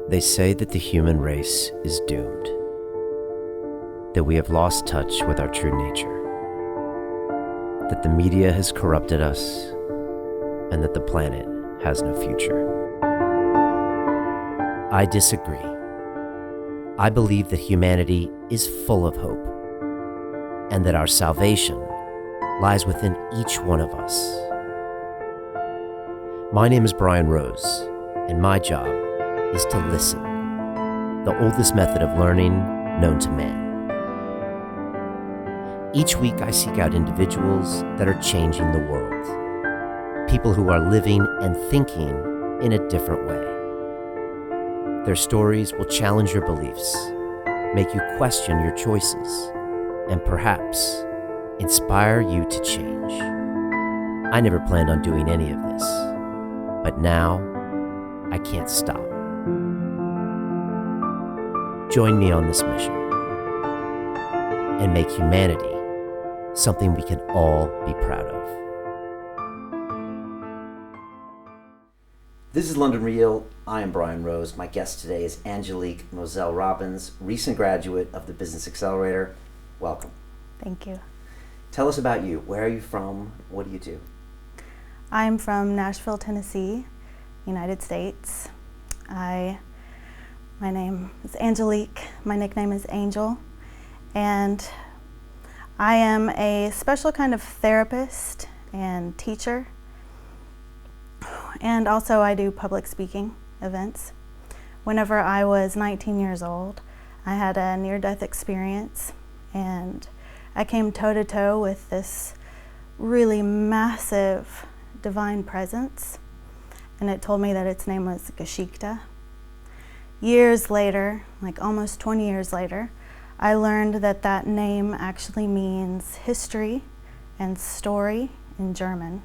They say that the human race is doomed, that we have lost touch with our true nature, that the media has corrupted us, and that the planet has no future. I disagree. I believe that humanity is full of hope, and that our salvation lies within each one of us. My name is Brian Rose, and my job is to listen, the oldest method of learning known to man. Each week I seek out individuals that are changing the world, people who are living and thinking in a different way. Their stories will challenge your beliefs, make you question your choices, and perhaps inspire you to change. I never planned on doing any of this, but now I can't stop. Join me on this mission and make humanity something we can all be proud of. This is London Real. I am Brian Rose. My guest today is Angelique Moselle Robbins, recent graduate of the Business Accelerator. Welcome. Thank you. Tell us about you. Where are you from? What do you do? I'm from Nashville, Tennessee, United States. My name is Angelique. My nickname is Angel. And I am a special kind of therapist and teacher. And also I do public speaking events. Whenever I was 19 years old, I had a near-death experience, and I came toe-to-toe with this really massive divine presence, and it told me that its name was Geschichte. Years later, like almost 20 years later, I learned that that name actually means history and story in German.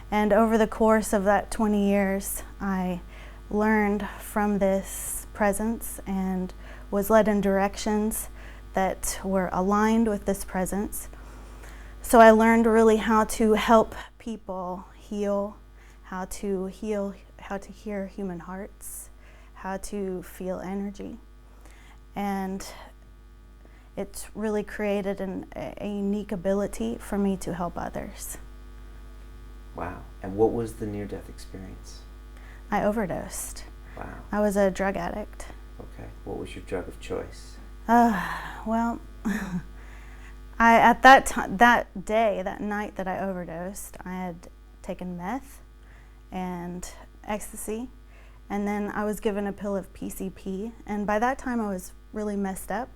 And over the course of that 20 years, I learned from this presence and was led in directions that were aligned with this presence. So I learned really how to help people heal, how to hear human hearts, how to feel energy. And it's really created a unique ability for me to help others. Wow. And what was the near-death experience? I overdosed. Wow. I was a drug addict. Okay. What was your drug of choice? Well, at that night that I overdosed, I had taken meth and ecstasy, and then I was given a pill of PCP, and by that time I was really messed up,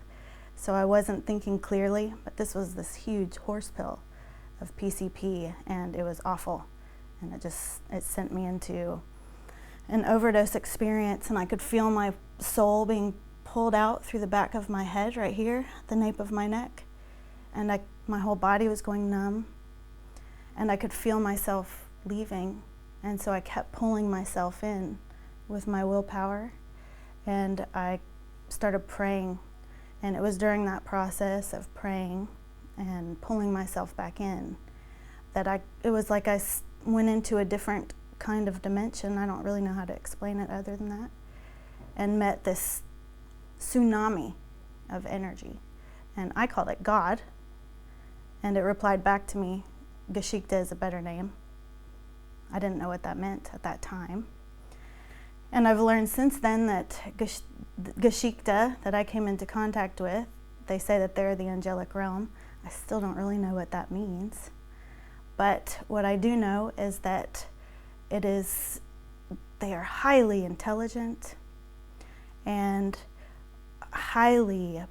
so I wasn't thinking clearly, but this was this huge horse pill of PCP, and it was awful, and it sent me into an overdose experience, and I could feel my soul being pulled out through the back of my head right here, the nape of my neck, and my whole body was going numb, and I could feel myself leaving, and so I kept pulling myself in with my willpower, and I started praying, and it was during that process of praying and pulling myself back in that it was like I went into a different kind of dimension. I don't really know how to explain it other than that, and met this tsunami of energy, and I called it God, and it replied back to me, Geschichte is a better name. I didn't know what that meant at that time, and I've learned since then that Geschichte that I came into contact with, they say that they're the angelic realm. I still don't really know what that means, but what I do know is that they are highly intelligent and highly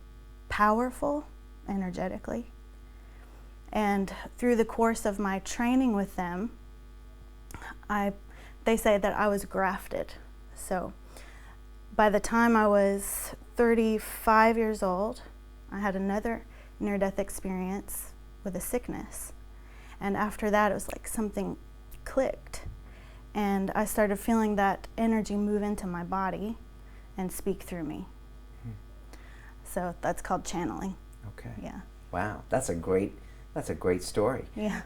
powerful energetically. And through the course of my training with them, they say that I was grafted. So by the time I was 35 years old, I had another near-death experience with a sickness. And after that, it was like something clicked. And I started feeling that energy move into my body and speak through me. So that's called channeling. Okay. Yeah. Wow, that's a great That's a great story. Yeah.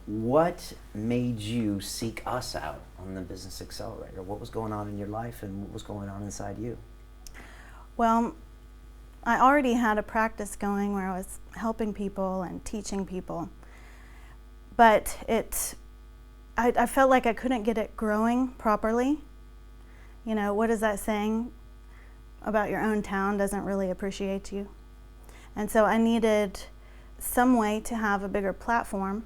What made you seek us out on the Business Accelerator? What was going on in your life and what was going on inside you? Well, I already had a practice going where I was helping people and teaching people, but I felt like I couldn't get it growing properly. You know, what is that saying about your own town doesn't really appreciate you? And so I needed some way to have a bigger platform,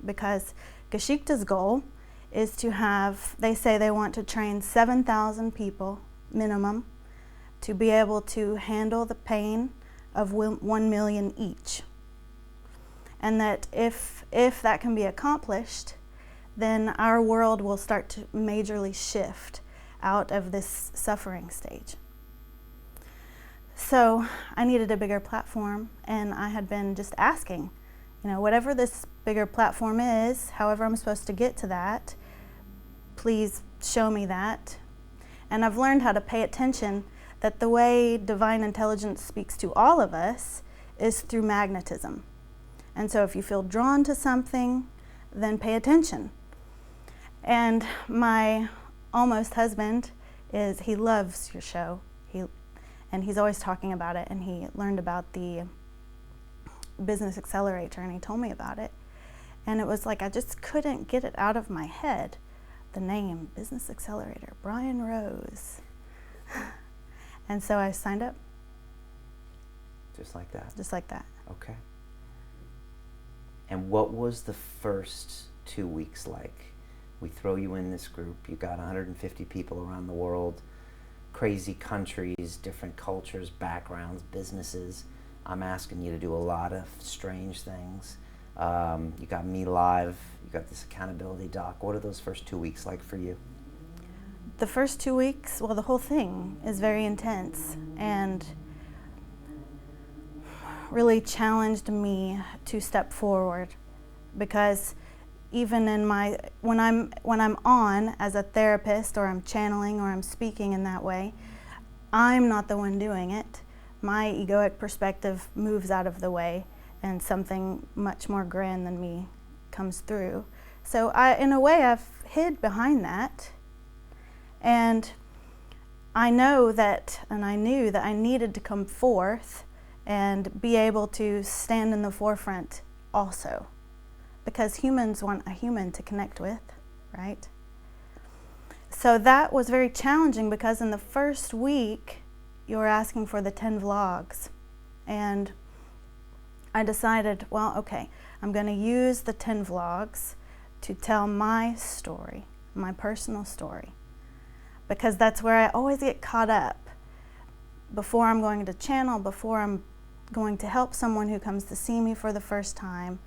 because Geschickte's goal is to have, they say they want to train 7,000 people minimum to be able to handle the pain of 1 million each. And that if that can be accomplished, then our world will start to majorly shift out of this suffering stage. So I needed a bigger platform, and I had been just asking, you know, whatever this bigger platform is, however I'm supposed to get to that, please show me that. And I've learned how to pay attention, that the way divine intelligence speaks to all of us is through magnetism. And so if you feel drawn to something, then pay attention. And my almost husband he loves your show. And he's always talking about it, and he learned about the Business Accelerator, and he told me about it. And it was like I just couldn't get it out of my head. The name, Business Accelerator, Brian Rose. And so I signed up. Just like that? Just like that. Okay. And what was the first 2 weeks like? We throw you in this group, you got 150 people around the world, crazy countries, different cultures, backgrounds, businesses. I'm asking you to do a lot of strange things. You got me live, you got this accountability doc. What are those first 2 weeks like for you? The first 2 weeks, well, the whole thing is very intense and really challenged me to step forward, because even in when I'm on as a therapist, or I'm channeling, or I'm speaking in that way, I'm not the one doing it. My egoic perspective moves out of the way, and something much more grand than me comes through. So in a way, I've hid behind that, and I know that, and I knew that I needed to come forth and be able to stand in the forefront also, because humans want a human to connect with, right? So that was very challenging, because in the first week, you were asking for the 10 vlogs. And I decided, well, okay, I'm going to use the 10 vlogs to tell my story, my personal story, because that's where I always get caught up. Before I'm going to channel, before I'm going to help someone who comes to see me for the first time,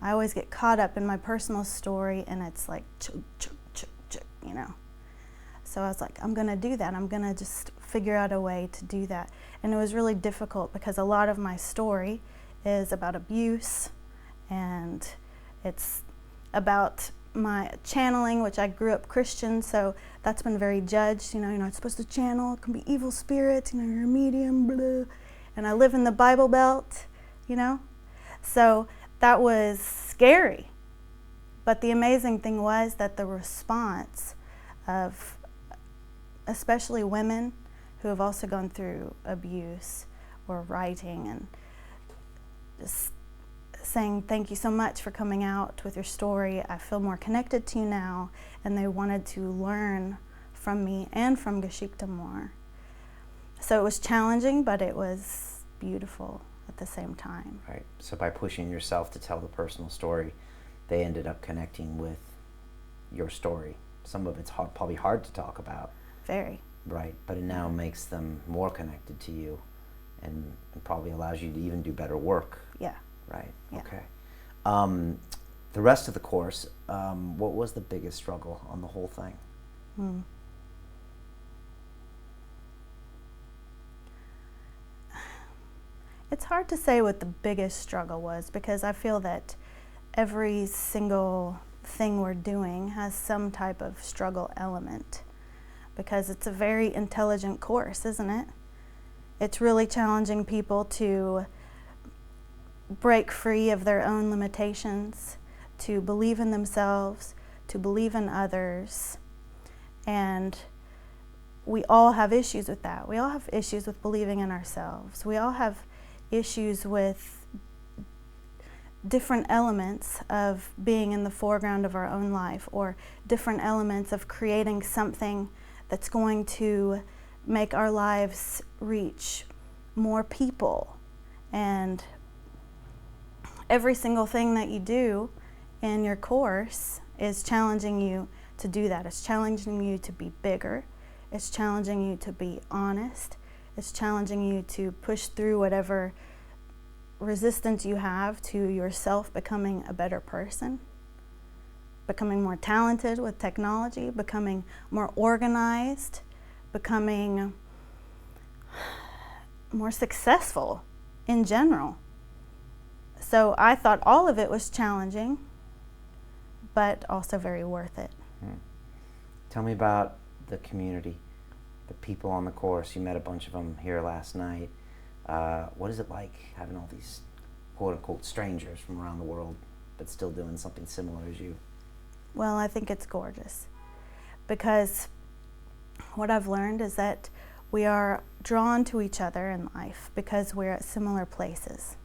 I always get caught up in my personal story, and it's like, chug, chug, chug, chug, you know. So I was like, I'm going to do that. I'm going to just figure out a way to do that. And it was really difficult, because a lot of my story is about abuse, and it's about my channeling, which I grew up Christian, so that's been very judged. You know, you're not supposed to channel. It can be evil spirits. You know, you're a medium, blah. And I live in the Bible Belt, you know. So that was scary. But the amazing thing was that the response of especially women who have also gone through abuse were writing and just saying, thank you so much for coming out with your story. I feel more connected to you now. And they wanted to learn from me and from Geschickte more. So it was challenging, but it was beautiful at the same time. Right. So by pushing yourself to tell the personal story, they ended up connecting with your story. Some of it's probably hard to talk about. Very. Right. But it now makes them more connected to you, and probably allows you to even do better work. Yeah. Right. Yeah. Okay. The rest of the course, what was the biggest struggle on the whole thing? It's hard to say what the biggest struggle was, because I feel that every single thing we're doing has some type of struggle element, because it's a very intelligent course, isn't it? It's really challenging people to break free of their own limitations, to believe in themselves, to believe in others. And we all have issues with that. We all have issues with believing in ourselves. We all have issues with different elements of being in the foreground of our own life, or different elements of creating something that's going to make our lives reach more people. And every single thing that you do in your course is challenging you to do that. It's challenging you to be bigger. It's challenging you to be honest. It's challenging you to push through whatever resistance you have to yourself becoming a better person, becoming more talented with technology, becoming more organized, becoming more successful in general. So I thought all of it was challenging, but also very worth it. Tell me about the community, the people on the course. You met a bunch of them here last night. What is it like having all these quote-unquote strangers from around the world but still doing something similar as you? Well, I think it's gorgeous, because what I've learned is that we are drawn to each other in life because we're at similar places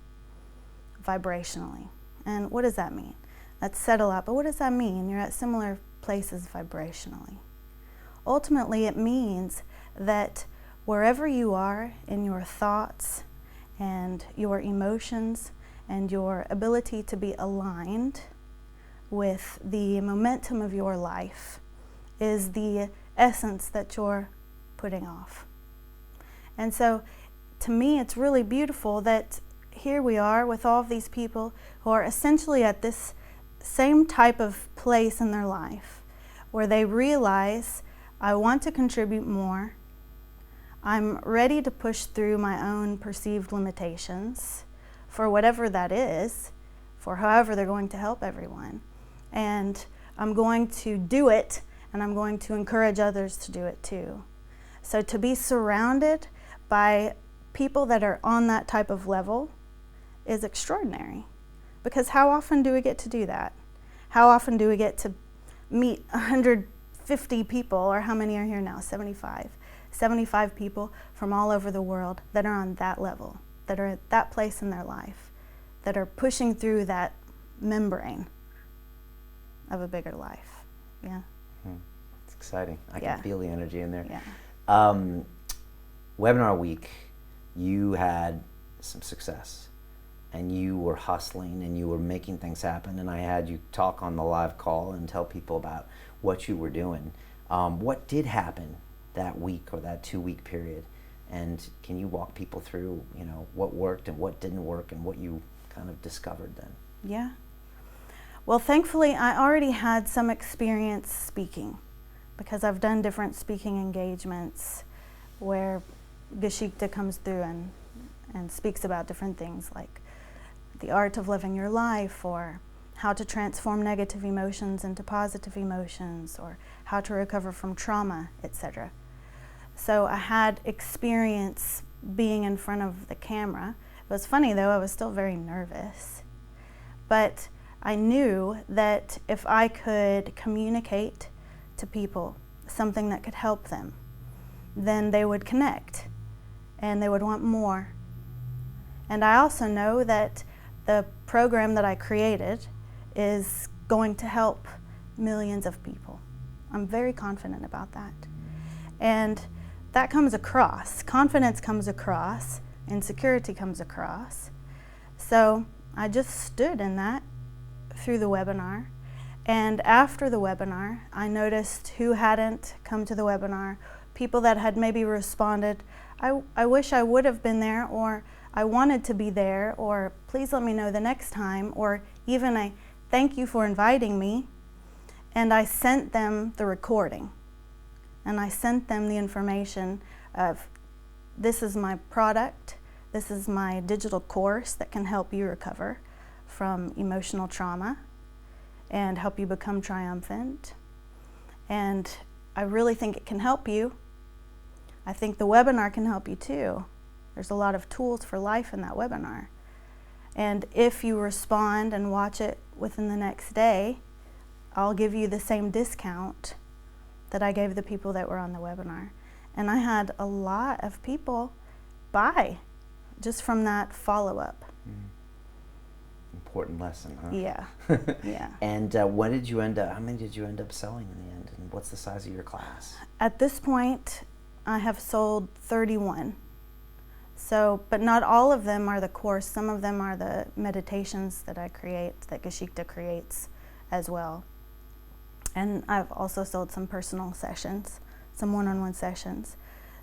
vibrationally. And what does that mean? That's said a lot, but what does that mean? You're at similar places vibrationally. Ultimately, it means that wherever you are in your thoughts and your emotions and your ability to be aligned with the momentum of your life is the essence that you're putting off. And so, to me, it's really beautiful that here we are with all of these people who are essentially at this same type of place in their life where they realize, I want to contribute more. I'm ready to push through my own perceived limitations for whatever that is, for however they're going to help everyone. And I'm going to do it, and I'm going to encourage others to do it too. So to be surrounded by people that are on that type of level is extraordinary. Because how often do we get to do that? How often do we get to meet 150 people, or how many are here now? 75. 75 people from all over the world that are on that level, that are at that place in their life, that are pushing through that membrane of a bigger life. Yeah. It's exciting. I can feel the energy in there. Yeah. Webinar week, you had some success, and you were hustling and you were making things happen, and I had you talk on the live call and tell people about what you were doing. What did happen that week or that 2-week period, and can you walk people through, what worked and what didn't work and what you kind of discovered then? Yeah. Well, thankfully, I already had some experience speaking, because I've done different speaking engagements where Angelique comes through and speaks about different things like the art of living your life, or how to transform negative emotions into positive emotions, or how to recover from trauma, etc. So I had experience being in front of the camera. It was funny though, I was still very nervous. But I knew that if I could communicate to people something that could help them, then they would connect and they would want more. And I also know that the program that I created is going to help millions of people. I'm very confident about that. And that comes across. Confidence comes across. Insecurity comes across. So I just stood in that through the webinar. And after the webinar, I noticed who hadn't come to the webinar, people that had maybe responded, I wish I would have been there, or I wanted to be there, or please let me know the next time, or even a thank you for inviting me. And I sent them the recording. And I sent them the information of, this is my product, this is my digital course that can help you recover from emotional trauma and help you become triumphant. And I really think it can help you. I think the webinar can help you too. There's a lot of tools for life in that webinar. And if you respond and watch it within the next day, I'll give you the same discount that I gave the people that were on the webinar. And I had a lot of people buy just from that follow-up. Important lesson, huh? Yeah, yeah. And when did you end up, how many did you end up selling in the end? And what's the size of your class? At this point, I have sold 31. So, but not all of them are the course. Some of them are the meditations that I create, that Geshikta creates as well. And I've also sold some personal sessions, some one-on-one sessions.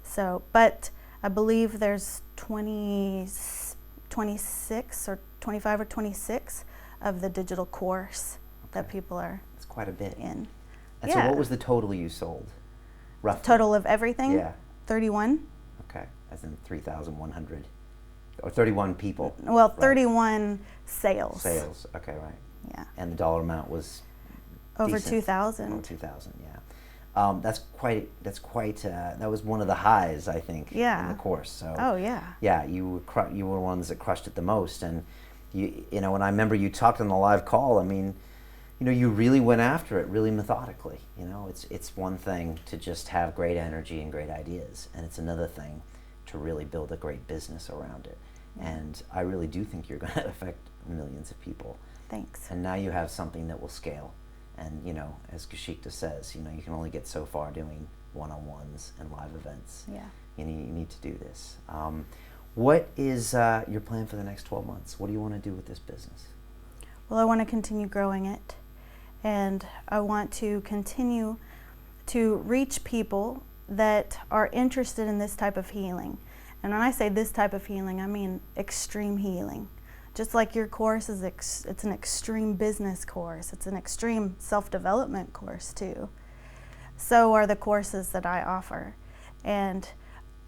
So, but I believe there's 26 or 25 or 26 of the digital course that people are That's quite a bit. in. And so what was the total you sold? Roughly. Total of everything? Yeah. 31. Okay, as in 3,100, or 31 people. Well, right? 31 sales. Sales, okay, right. Yeah. And the dollar amount was Over decent. 2,000. Over 2,000, yeah. That was one of the highs, I think, Yeah. in the course. So, Oh, yeah. yeah, you were ones that crushed it the most. And, you know, and I remember you talked on the live call, I mean, you know, you really went after it really methodically. You know, it's one thing to just have great energy and great ideas, and it's another thing to really build a great business around it. And I really do think you're going to affect millions of people. Thanks. And now you have something that will scale. And, you know, as Geshikta says, you know, you can only get so far doing one-on-ones and live events. Yeah. You need to do this. What is your plan for the next 12 months? What do you want to do with this business? Well, I want to continue growing it, and I want to continue to reach people that are interested in this type of healing. And when I say this type of healing, I mean extreme healing. Just like your course is, it's an extreme business course. It's an extreme self-development course too. So are the courses that I offer. And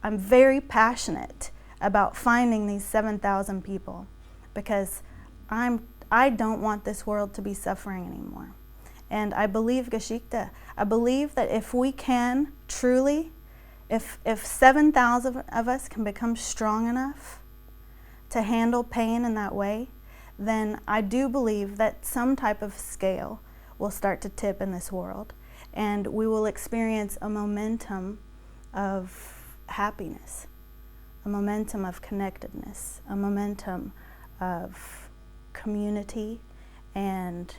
I'm very passionate about finding these 7,000 people, because I don't want this world to be suffering anymore. And I believe Geshikta. I believe that if we can truly, if 7,000 of us can become strong enough to handle pain in that way, then I do believe that some type of scale will start to tip in this world, and we will experience a momentum of happiness, a momentum of connectedness, a momentum of community, and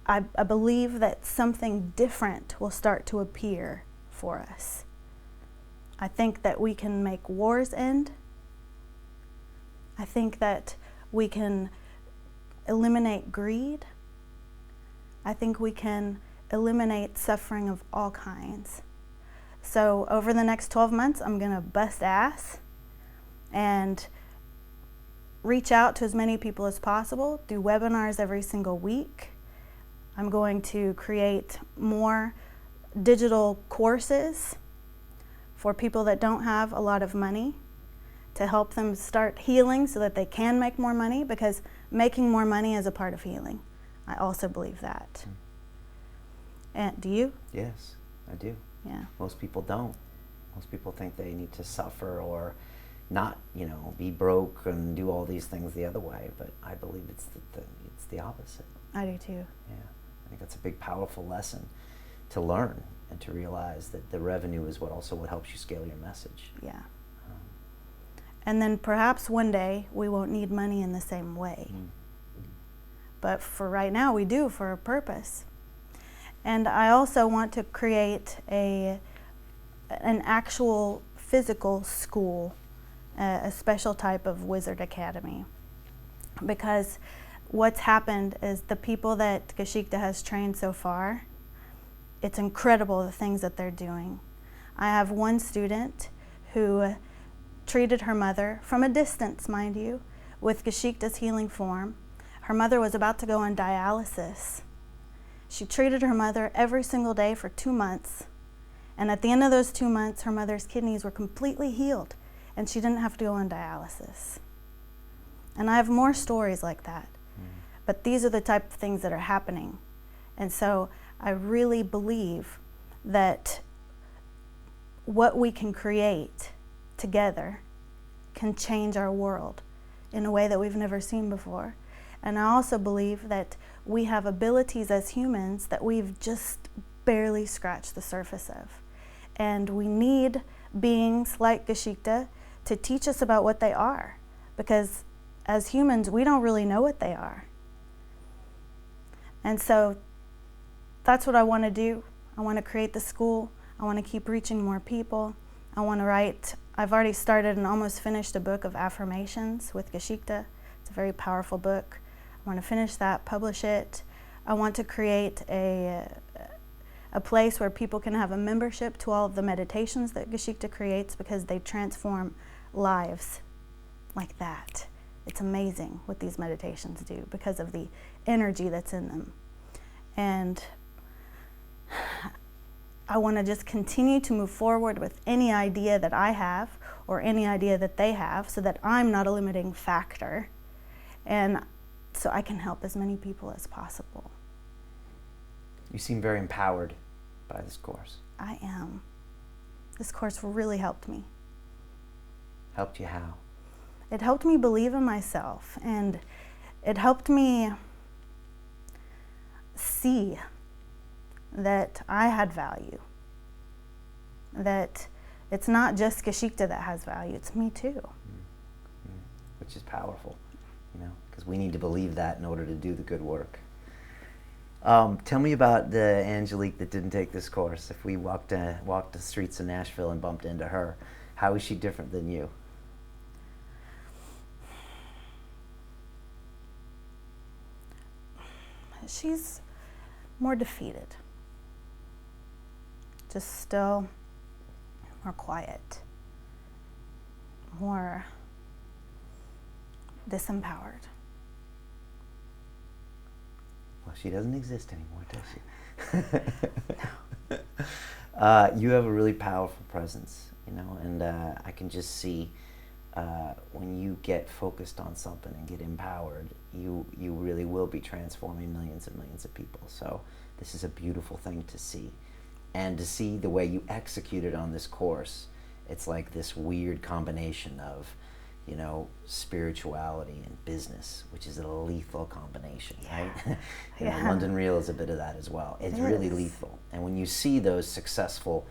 I believe that something different will start to appear for us. I think that we can make wars end. I think that we can eliminate greed. I think we can eliminate suffering of all kinds. So over the next 12 months, I'm going to bust ass and reach out to as many people as possible, do webinars every single week. I'm going to create more digital courses for people that don't have a lot of money, to help them start healing so that they can make more money, because making more money is a part of healing. I also believe that. And do you? Yes, I do. Yeah. Most people don't. Most people think they need to suffer or not, you know, be broke and do all these things the other way. But I believe it's the opposite. I do too. Yeah, I think that's a big, powerful lesson to learn, and to realize that the revenue is what helps you scale your message. Yeah. And then perhaps one day we won't need money in the same way. But for right now, we do, for a purpose. And I also want to create an actual physical school, a special type of wizard academy. Because what's happened is the people that Geshikta has trained so far, it's incredible the things that they're doing. I have one student who treated her mother from a distance, mind you, with Geshikta's healing form. Her mother was about to go on dialysis. She treated her mother every single day for 2 months. And at the end of those 2 months, her mother's kidneys were completely healed, and she didn't have to go on dialysis. And I have more stories like that. But these are the type of things that are happening. And so I really believe that what we can create together can change our world in a way that we've never seen before. And I also believe that we have abilities as humans that we've just barely scratched the surface of. And we need beings like Geschichte to teach us about what they are, because as humans, we don't really know what they are. And so that's what I want to do. I want to create the school. I want to keep reaching more people. I want to write. I've already started and almost finished a book of affirmations with Geschichte. It's a very powerful book. I want to finish that, publish it. I want to create a place where people can have a membership to all of the meditations that Geschichte creates, because they transform lives like that. It's amazing what these meditations do because of the energy that's in them. And I want to just continue to move forward with any idea that I have or any idea that they have, so that I'm not a limiting factor, and so I can help as many people as possible. You seem very empowered by this course. I am. This course really helped me. Helped you how? It helped me believe in myself, and it helped me see that I had value, that it's not just Geschichte that has value, it's me too. Which is powerful, because we need to believe that in order to do the good work. Tell me about the Angelique that didn't take this course. If we walked the streets of Nashville and bumped into her, how is she different than you? She's more defeated, just still more quiet, more disempowered. Well, she doesn't exist anymore, does she? No. You have a really powerful presence, and I can just see when you get focused on something and get empowered, you really will be transforming millions and millions of people. So this is a beautiful thing to see. And to see the way you executed on this course, it's like this weird combination of, spirituality and business, which is a lethal combination, right? Yeah. London Real is a bit of that as well. It's really lethal. And when you see those successful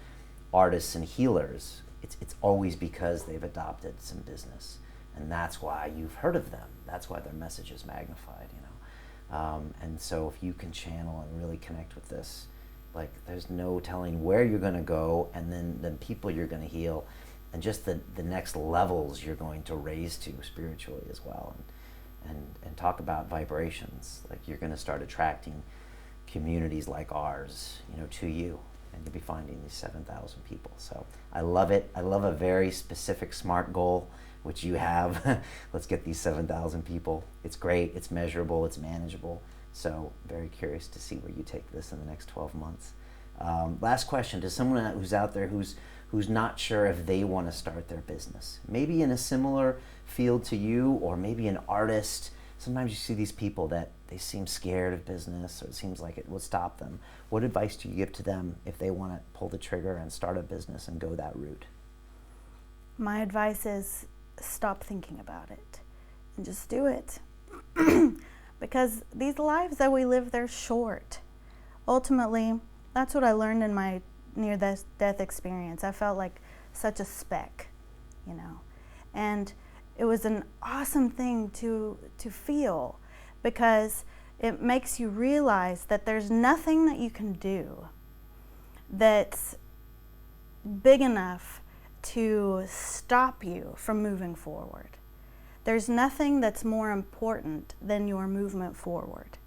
artists and healers, it's always because they've adopted some business. And that's why you've heard of them. That's why their message is magnified, And so if you can channel and really connect with this, like there's no telling where you're going to go, and then the people you're going to heal, and just the next levels you're going to raise to spiritually as well. And talk about vibrations. Like you're going to start attracting communities like ours, to you. And you'll be finding these 7,000 people. So I love it. I love a very specific SMART goal, which you have. Let's get these 7,000 people. It's great. It's measurable. It's manageable. So very curious to see where you take this in the next 12 months. Last question. To someone who's out there who's not sure if they want to start their business, maybe in a similar field to you, or maybe an artist. Sometimes you see these people that they seem scared of business, or it seems like it will stop them. What advice do you give to them if they want to pull the trigger and start a business and go that route? My advice is stop thinking about it and just do it. Because these lives that we live, they're short. Ultimately, that's what I learned in my near-death experience. I felt like such a speck, and it was an awesome thing to feel, because it makes you realize that there's nothing that you can do that's big enough to stop you from moving forward. There's nothing that's more important than your movement forward.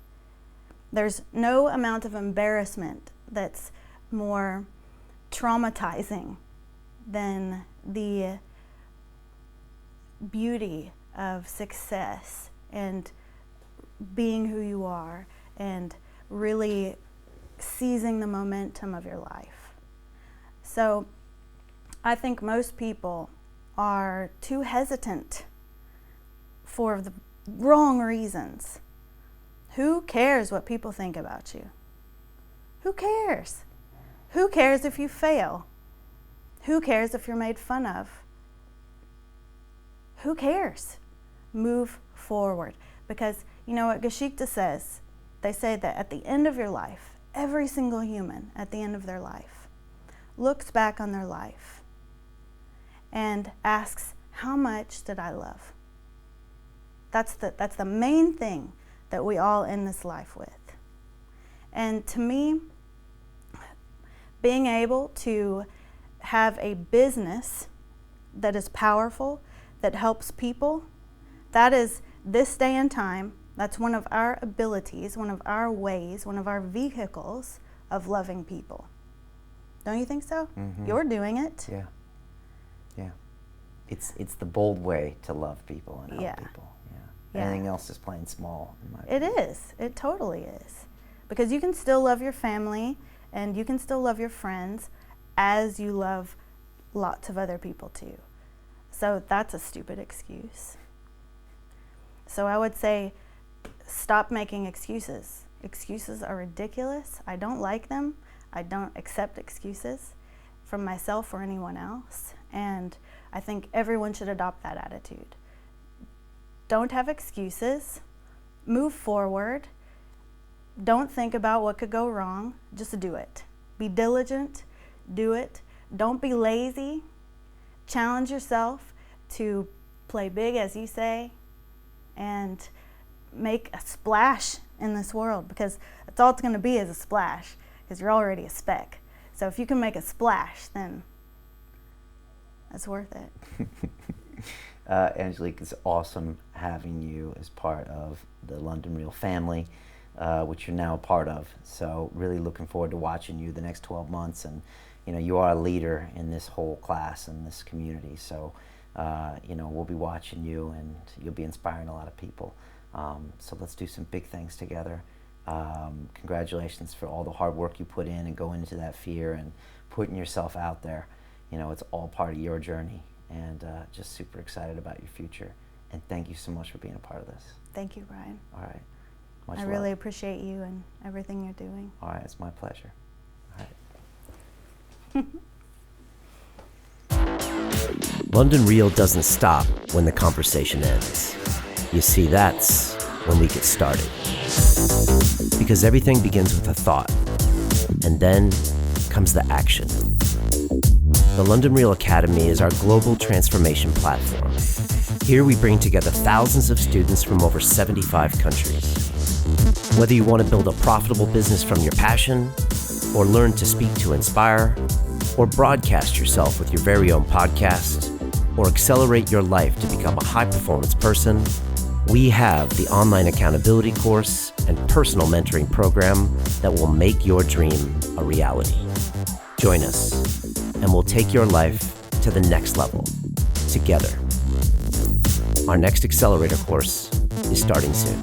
There's no amount of embarrassment that's more traumatizing than the beauty of success and being who you are and really seizing the momentum of your life. So I think most people are too hesitant for the wrong reasons. Who cares what people think about you? Who cares? Who cares if you fail? Who cares if you're made fun of? Who cares? move forward. Because you know what Geschichte says? They say that at the end of your life, every single human at the end of their life looks back on their life and asks, how much did I love? That's the main thing that we all end this life with. And to me, being able to have a business that is powerful, that helps people, that is this day and time, that's one of our abilities, one of our ways, one of our vehicles of loving people. Don't you think so? Mm-hmm. You're doing it. Yeah. Yeah. It's the bold way to love people and help Yeah. people. Yeah. Anything else is playing small, in my It opinion. is. It totally is. Because you can still love your family and you can still love your friends as you love lots of other people too. So that's a stupid excuse. So I would say, stop making excuses. Excuses are ridiculous. I don't like them. I don't accept excuses from myself or anyone else. And I think everyone should adopt that attitude. Don't have excuses. Move forward. Don't think about what could go wrong. Just do it. Be diligent. Do it. Don't be lazy. Challenge yourself to play big, as you say, and make a splash in this world, because that's all it's going to be, is a splash, because you're already a speck. So if you can make a splash, then that's worth it. Angelique, it's awesome having you as part of the London Real family, which you're now a part of. So really looking forward to watching you the next 12 months. And you are a leader in this whole class and this community. So we'll be watching you, and you'll be inspiring a lot of people. So let's do some big things together. Congratulations for all the hard work you put in and going into that fear and putting yourself out there. It's all part of your journey, and just super excited about your future. And thank you so much for being a part of this. Thank you, Brian. All right. Much I love. really appreciate you and everything you're doing. All right, it's my pleasure. All right. London Real doesn't stop when the conversation ends. You see, that's when we get started. Because everything begins with a thought, and then comes the action. The London Real Academy is our global transformation platform. Here we bring together thousands of students from over 75 countries. Whether you want to build a profitable business from your passion, or learn to speak to inspire, or broadcast yourself with your very own podcast, or accelerate your life to become a high-performance person, we have the online accountability course and personal mentoring program that will make your dream a reality. Join us, and we'll take your life to the next level, together. Our next Accelerator course is starting soon.